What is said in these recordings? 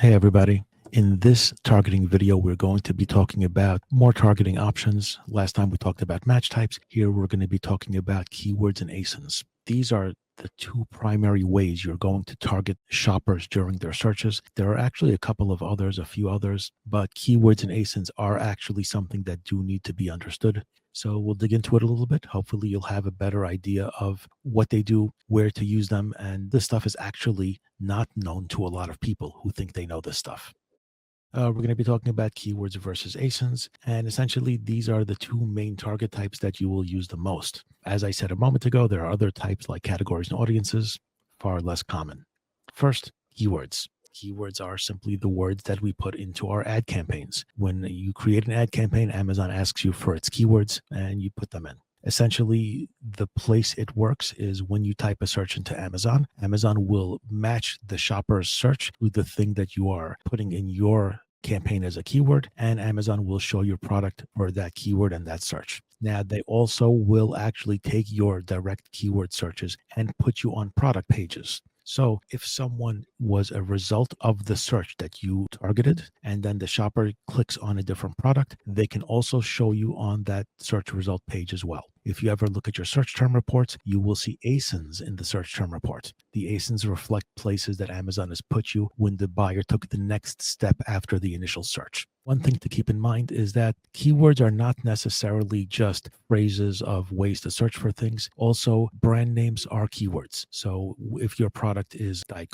Hey everybody. In this targeting video, we're going to be talking about more targeting options. Last time we talked about match types. Here we're going to be talking about keywords and ASINs. These are the two primary ways you're going to target shoppers during their searches. There are actually a few others, but keywords and ASINs are actually something that do need to be understood. So we'll dig into it a little bit. Hopefully you'll have a better idea of what they do, where to use them, and this stuff is actually not known to a lot of people who think they know this stuff. We're going to be talking about keywords versus ASINs, and essentially these are the two main target types that you will use the most. As I said a moment ago, there are other types like categories and audiences, far less common. First, keywords. Keywords are simply the words that we put into our ad campaigns. When you create an ad campaign, Amazon asks you for its keywords and you put them in. Essentially, the place it works is when you type a search into Amazon, Amazon will match the shopper's search with the thing that you are putting in your campaign as a keyword, and Amazon will show your product for that keyword and that search. Now, they also will actually take your direct keyword searches and put you on product pages. So if someone was a result of the search that you targeted, and then the shopper clicks on a different product, they can also show you on that search result page as well. If you ever look at your search term reports, you will see ASINs in the search term report. The ASINs reflect places that Amazon has put you when the buyer took the next step after the initial search. One thing to keep in mind is that keywords are not necessarily just phrases of ways to search for things. Also, brand names are keywords. So if your product is Diet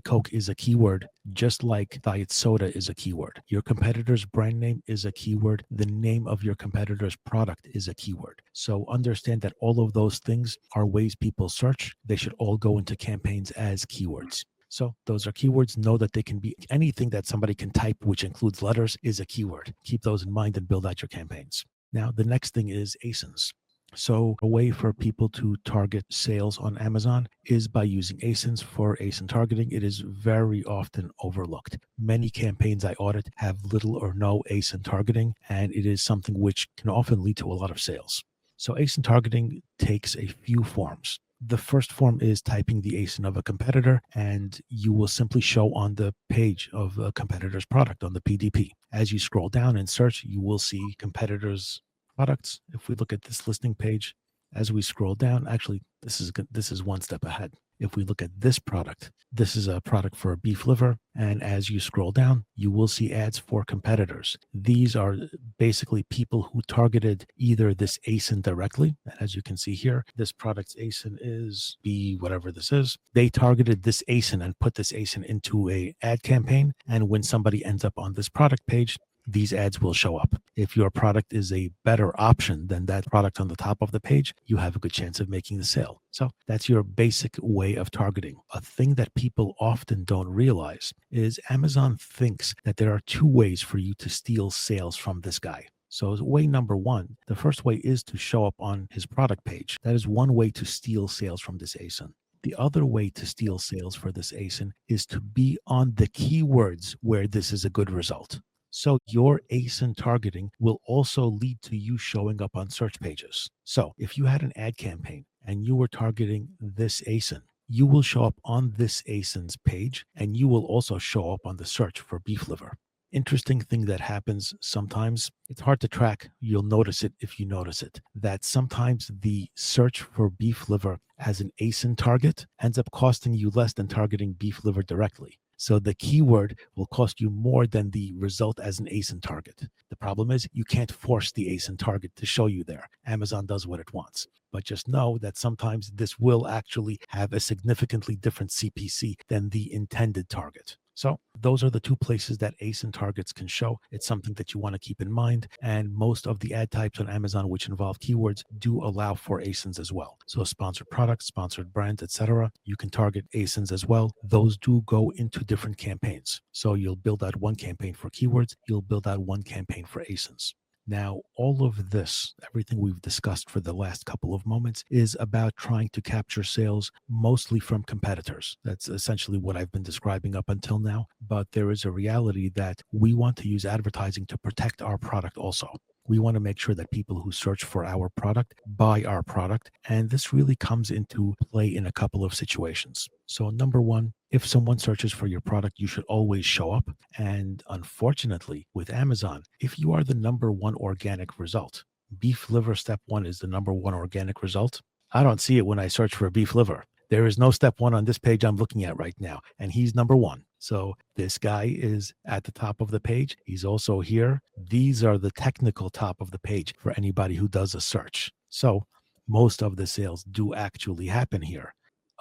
Coke is a keyword, just like diet soda is a keyword. Your competitor's brand name is a keyword. The name of your competitor's product is a keyword. So understand that all of those things are ways people search. They should all go into campaigns as keywords. So those are keywords. Know that they can be anything that somebody can type, which includes letters, is a keyword. Keep those in mind and build out your campaigns. Now, the next thing is ASINs. So a way for people to target sales on Amazon is by using ASINs for ASIN targeting. It is very often overlooked. Many campaigns I audit have little or no ASIN targeting, and it is something which can often lead to a lot of sales. So ASIN targeting takes a few forms. The first form is typing the ASIN of a competitor, and you will simply show on the page of a competitor's product on the PDP. As you scroll down and search, you will see competitors' products. If we look at this listing page, as we scroll down, actually, this is one step ahead. If we look at this product, this is a product for beef liver. And as you scroll down, you will see ads for competitors. These are basically people who targeted either this ASIN directly. As you can see here, this product's ASIN is B, whatever this is. They targeted this ASIN and put this ASIN into a ad campaign. And when somebody ends up on this product page, these ads will show up. If your product is a better option than that product on the top of the page, you have a good chance of making the sale. So that's your basic way of targeting. A thing that people often don't realize is Amazon thinks that there are two ways for you to steal sales from this guy. So way number one, the first way is to show up on his product page. That is one way to steal sales from this ASIN. The other way to steal sales for this ASIN is to be on the keywords where this is a good result. So your ASIN targeting will also lead to you showing up on search pages. So if you had an ad campaign and you were targeting this ASIN, you will show up on this ASIN's page, and you will also show up on the search for beef liver. Interesting thing that happens sometimes, it's hard to track. You'll notice it if you notice it, that sometimes the search for beef liver as an ASIN target ends up costing you less than targeting beef liver directly. So the keyword will cost you more than the result as an ASIN target. The problem is you can't force the ASIN target to show you there. Amazon does what it wants. But just know that sometimes this will actually have a significantly different CPC than the intended target. So those are the two places that ASIN targets can show. It's something that you want to keep in mind. And most of the ad types on Amazon which involve keywords do allow for ASINs as well. So sponsored products, sponsored brands, etc. You can target ASINs as well. Those do go into different campaigns. So you'll build out one campaign for keywords. You'll build out one campaign for ASINs. Now, all of this, everything we've discussed for the last couple of moments, is about trying to capture sales mostly from competitors. That's essentially what I've been describing up until now. But there is a reality that we want to use advertising to protect our product also. We want to make sure that people who search for our product buy our product. And this really comes into play in a couple of situations. So number one, If someone searches for your product, you should always show up. And unfortunately, with Amazon, if you are the number one organic result, beef liver step one is the number one organic result. I don't see it when I search for beef liver. There is no step one on this page I'm looking at right now, and he's number one. So this guy is at the top of the page. He's also here. These are the technical top of the page for anybody who does a search. So most of the sales do actually happen here.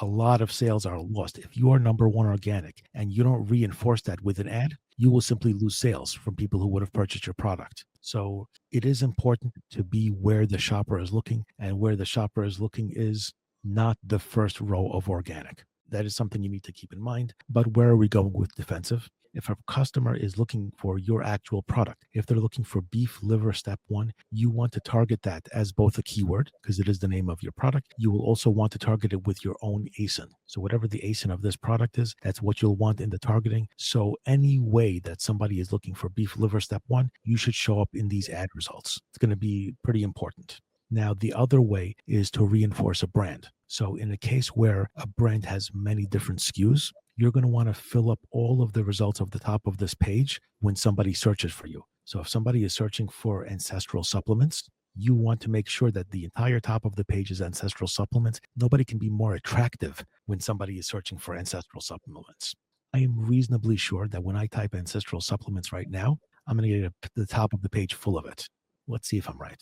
A lot of sales are lost. If you are number one organic and you don't reinforce that with an ad, you will simply lose sales from people who would have purchased your product. So it is important to be where the shopper is looking, and where the shopper is looking is not the first row of organic. That is something you need to keep in mind. But where are we going with defensive? If a customer is looking for your actual product, if they're looking for beef liver step one, you want to target that as both a keyword because it is the name of your product. You will also want to target it with your own ASIN. So whatever the ASIN of this product is, that's what you'll want in the targeting. So any way that somebody is looking for beef liver step one, you should show up in these ad results. It's going to be pretty important. Now, the other way is to reinforce a brand. So in a case where a brand has many different SKUs, you're going to want to fill up all of the results of the top of this page when somebody searches for you. So if somebody is searching for ancestral supplements, you want to make sure that the entire top of the page is ancestral supplements. Nobody can be more attractive when somebody is searching for ancestral supplements. I am reasonably sure that when I type ancestral supplements right now, I'm going to get the top of the page full of it. Let's see if I'm right.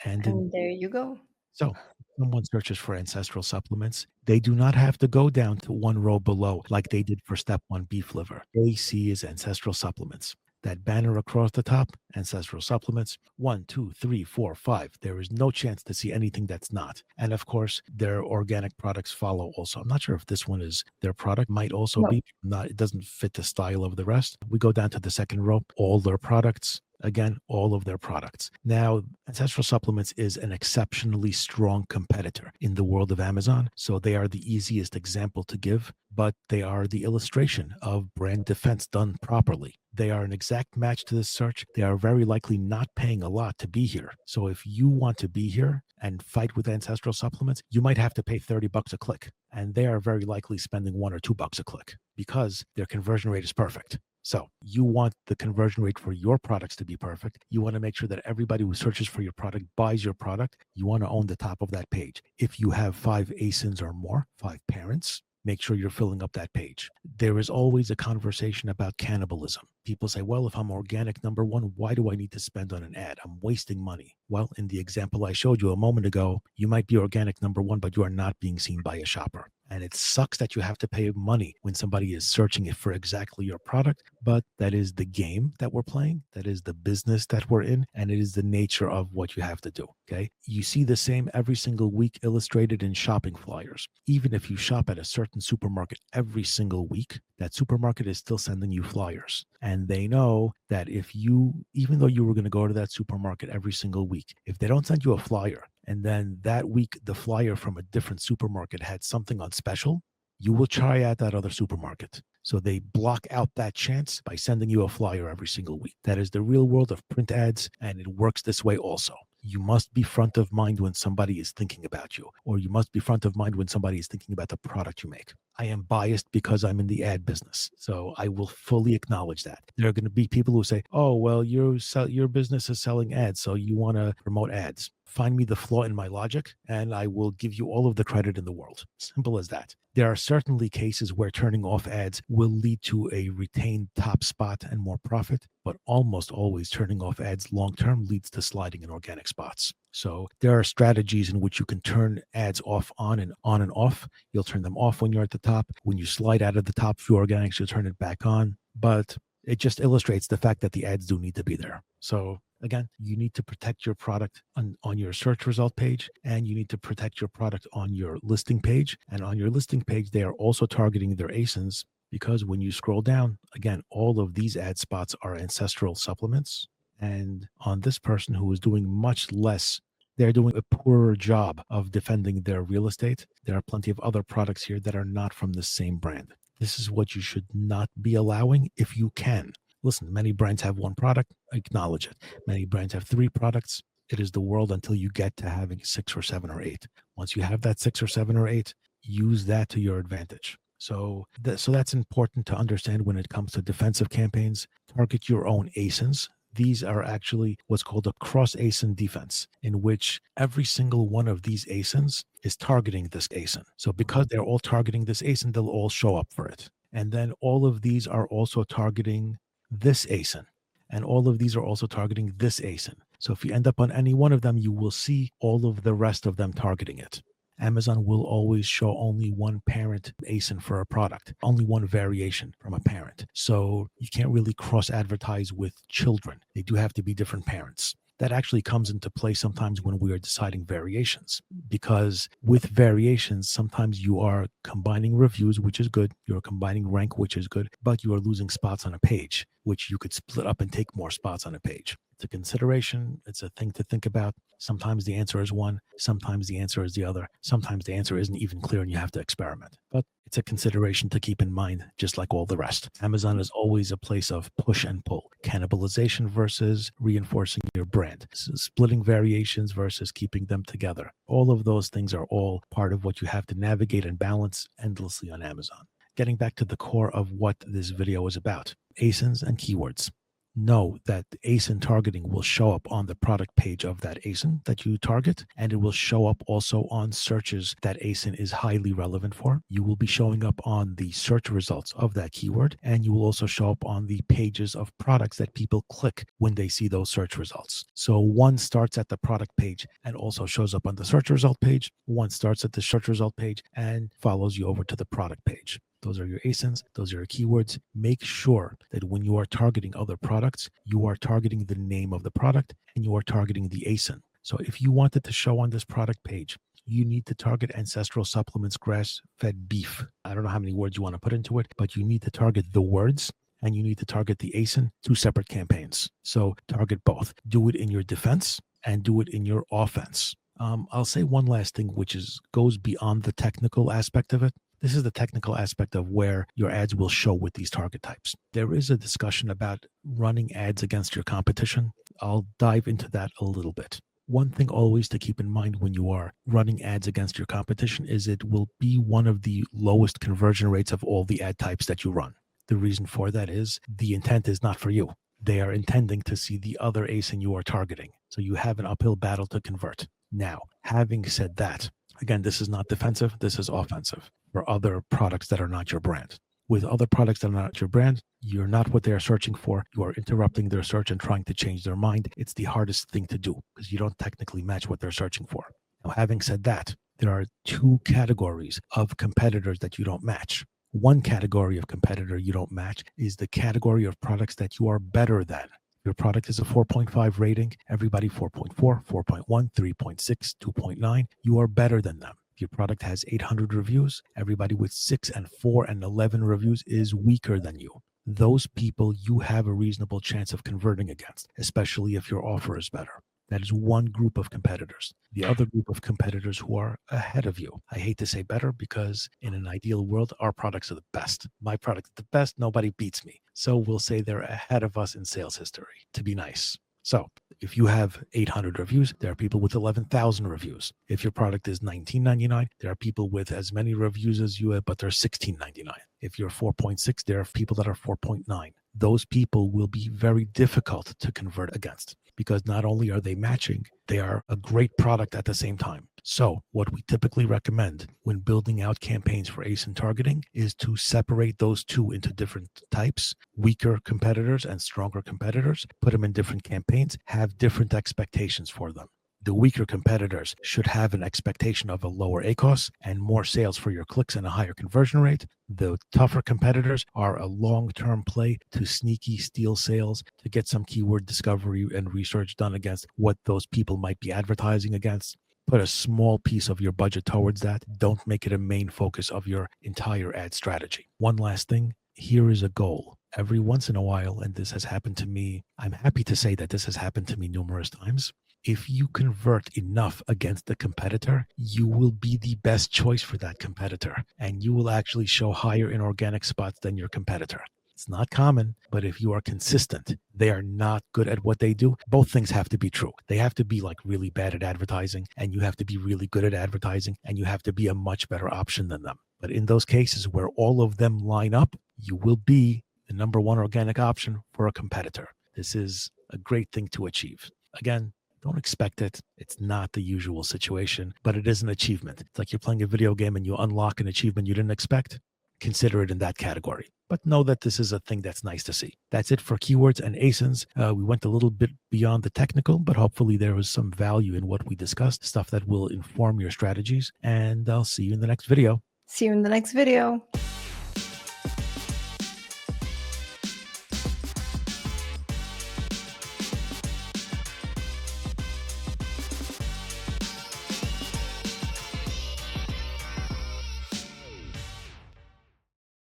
And there you go. So someone searches for ancestral supplements, they do not have to go down to one row below like they did for step one beef liver. They see is ancestral supplements. That banner across the top, ancestral supplements, 1, 2, 3, 4, 5. There is no chance to see anything that's not. And of course, their organic products follow also. I'm not sure if this one is their product, might also No. be not, it doesn't fit the style of the rest. We go down to the second row, all their products. Again, all of their products. Now, Ancestral Supplements is an exceptionally strong competitor in the world of Amazon. So they are the easiest example to give, but they are the illustration of brand defense done properly. They are an exact match to this search. They are very likely not paying a lot to be here. So if you want to be here and fight with Ancestral Supplements, you might have to pay $30 a click. And they are very likely spending $1 or $2 a click because their conversion rate is perfect. So you want the conversion rate for your products to be perfect. You want to make sure that everybody who searches for your product buys your product. You want to own the top of that page. If you have 5 ASINs or more, 5 parents, make sure you're filling up that page. There is always a conversation about cannibalism. People say, well, if I'm organic number one, why do I need to spend on an ad? I'm wasting money. Well, in the example I showed you a moment ago, you might be organic number one, but you are not being seen by a shopper. And it sucks that you have to pay money when somebody is searching for exactly your product, but that is the game that we're playing. That is the business that we're in, and it is the nature of what you have to do, okay? You see the same every single week illustrated in shopping flyers. Even if you shop at a certain supermarket every single week, that supermarket is still sending you flyers. And they know that if you, even though you were going to go to that supermarket every single week, if they don't send you a flyer, and then that week the flyer from a different supermarket had something on special, you will try out that other supermarket. So they block out that chance by sending you a flyer every single week. That is the real world of print ads, and it works this way also. You must be front of mind when somebody is thinking about you, or you must be front of mind when somebody is thinking about the product you make. I am biased because I'm in the ad business, so I will fully acknowledge that. There are going to be people who say, oh, well, your business is selling ads, so you want to promote ads. Find me the flaw in my logic, and I will give you all of the credit in the world. Simple as that. There are certainly cases where turning off ads will lead to a retained top spot and more profit, but almost always turning off ads long-term leads to sliding in organic spots. So there are strategies in which you can turn ads off on and off. You'll turn them off when you're at the top. When you slide out of the top few organics, you'll turn it back on. But it just illustrates the fact that the ads do need to be there. So again, you need to protect your product on your search result page, and you need to protect your product on your listing page. And on your listing page, they are also targeting their ASINs, because when you scroll down, again, all of these ad spots are ancestral supplements. And on this person who is doing much less, they're doing a poorer job of defending their real estate. There are plenty of other products here that are not from the same brand. This is what you should not be allowing if you can. Listen, many brands have one product, acknowledge it. Many brands have 3 products. It is the world until you get to having 6 or 7 or 8. Once you have that 6 or 7 or 8, use that to your advantage. So that's important to understand when it comes to defensive campaigns. Target your own ASINs. These are actually what's called a cross ASIN defense, in which every single one of these ASINs is targeting this ASIN. So because they're all targeting this ASIN, they'll all show up for it. And then all of these are also targeting this ASIN. And all of these are also targeting this ASIN. So if you end up on any one of them, you will see all of the rest of them targeting it. Amazon will always show only one parent ASIN for a product, only one variation from a parent. So you can't really cross advertise with children. They do have to be different parents. That actually comes into play sometimes when we are deciding variations, because with variations, sometimes you are combining reviews, which is good. You're combining rank, which is good, but you are losing spots on a page, which you could split up and take more spots on a page. It's a consideration. It's a thing to think about. Sometimes the answer is one. Sometimes the answer is the other. Sometimes the answer isn't even clear and you have to experiment. But it's a consideration to keep in mind, just like all the rest. Amazon is always a place of push and pull, cannibalization versus reinforcing your brand, splitting variations versus keeping them together. All of those things are all part of what you have to navigate and balance endlessly on Amazon. Getting back to the core of what this video is about, ASINs and keywords. Know that ASIN targeting will show up on the product page of that ASIN that you target, and it will show up also on searches that ASIN is highly relevant for. You will be showing up on the search results of that keyword, and you will also show up on the pages of products that people click when they see those search results. So one starts at the product page and also shows up on the search result page. One starts at the search result page and follows you over to the product page. Those are your ASINs. Those are your keywords. Make sure that when you are targeting other products, you are targeting the name of the product and you are targeting the ASIN. So if you want it to show on this product page, you need to target Ancestral Supplements grass-fed beef. I don't know how many words you want to put into it, but you need to target the words and you need to target the ASIN, two separate campaigns. So target both. Do it in your defense and do it in your offense. I'll say one last thing, which goes beyond the technical aspect of it. This is the technical aspect of where your ads will show with these target types. There is a discussion about running ads against your competition. I'll dive into that a little bit. One thing always to keep in mind when you are running ads against your competition is it will be one of the lowest conversion rates of all the ad types that you run. The reason for that is the intent is not for you. They are intending to see the other ASIN you are targeting. So you have an uphill battle to convert. Now, having said that, again, this is not defensive, this is offensive for other products that are not your brand. With other products that are not your brand, you're not what they are searching for. You are interrupting their search and trying to change their mind. It's the hardest thing to do because you don't technically match what they're searching for. Now, having said that, there are two categories of competitors that you don't match. One category of competitor you don't match is the category of products that you are better than. Your product is a 4.5 rating, everybody 4.4, 4.1, 3.6, 2.9. You are better than them. If your product has 800 reviews, everybody with 6 and 4 and 11 reviews is weaker than you. Those people you have a reasonable chance of converting against, especially if your offer is better. That is one group of competitors. The other group of competitors who are ahead of you. I hate to say better because in an ideal world, our products are the best. My product is the best. Nobody beats me. So we'll say they're ahead of us in sales history, to be nice. So if you have 800 reviews, there are people with 11,000 reviews. If your product is $19.99, there are people with as many reviews as you have, but they're $16.99. If you're 4.6, there are people that are 4.9. Those people will be very difficult to convert against because not only are they matching, they are a great product at the same time. So what we typically recommend when building out campaigns for ASIN targeting is to separate those two into different types, weaker competitors and stronger competitors, put them in different campaigns, have different expectations for them. The weaker competitors should have an expectation of a lower ACoS and more sales for your clicks and a higher conversion rate. The tougher competitors are a long-term play to sneaky steal sales, to get some keyword discovery and research done against what those people might be advertising against. Put a small piece of your budget towards that. Don't make it a main focus of your entire ad strategy. One last thing, here is a goal. Every once in a while, and this has happened to me, I'm happy to say that this has happened to me numerous times. If you convert enough against the competitor, you will be the best choice for that competitor, and you will actually show higher in organic spots than your competitor. It's not common, but if you are consistent, they are not good at what they do. Both things have to be true. They have to be like really bad at advertising, and you have to be really good at advertising, and you have to be a much better option than them. But in those cases where all of them line up, you will be the number one organic option for a competitor. This is a great thing to achieve. Again, don't expect it. It's not the usual situation, but it is an achievement. It's like you're playing a video game and you unlock an achievement you didn't expect. Consider it in that category. But know that this is a thing that's nice to see. That's it for keywords and ASINs. We went a little bit beyond the technical, but hopefully there was some value in what we discussed, stuff that will inform your strategies. And I'll see you in the next video. See you in the next video.